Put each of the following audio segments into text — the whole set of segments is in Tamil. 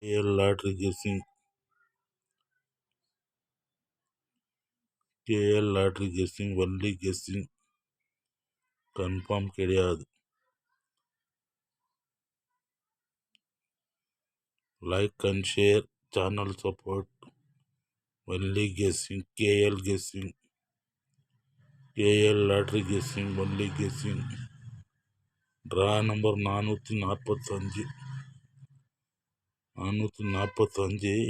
KL lottery guessing only guessing, confirm கிடையாது. Like and share, channel support, only guessing. KL lottery guessing only guessing. Draw number 445.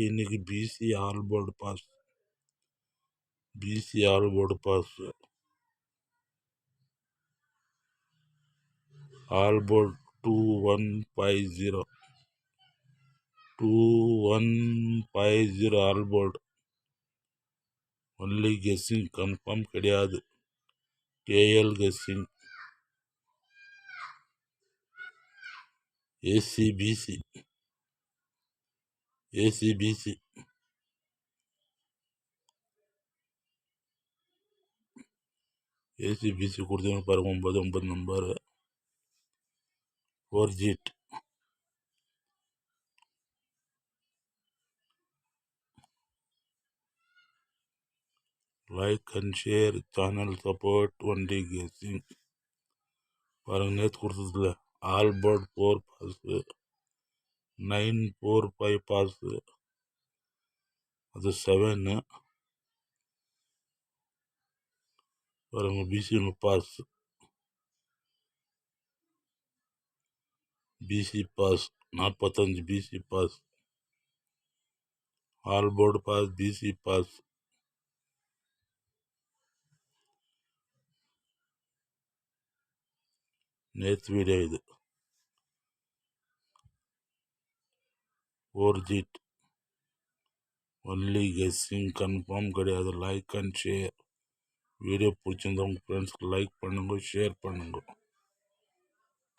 இன்னைக்கு BC all board pass. All board 2150 all board. Only guessing, confirm கிடையாது. KL guessing. ஏசிபிசி கொடுத்தவங்க பாருங்க. 9 number 4G. Like and share, channel support, only guessing. பாருங்க, நேற்று கொடுத்ததுல ஆல் போர்டு 4 பாஸ், 945 பாஸ், அது 7. பாருங்க, BC pass, BC pass 45, BC pass, all board pass, BC pass. நேற்று வீடியோ இது 4G. ஒன்லி கெஸ்ஸிங், கன்ஃபார்ம் கிடையாது. Like and share. வீடியோ பிடிச்சிருந்தா உங்கள் ஃப்ரெண்ட்ஸ்க்கு லைக் பண்ணுங்க, ஷேர் பண்ணுங்க,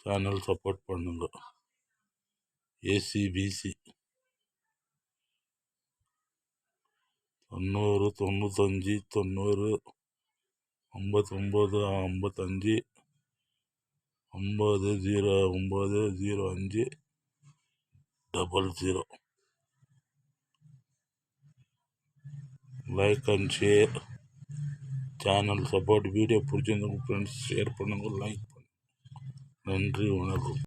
சேனல் சப்போர்ட் பண்ணுங்க. ACBC 90 95 90 59 55 50 05 00. Like and share, channel support. Video பிடிச்சிருந்தவங்க ஃப்ரெண்ட்ஸ் ஷேர் பண்ணுங்க, லைக் பண்ணுங்க. நன்றி, வணக்கம்.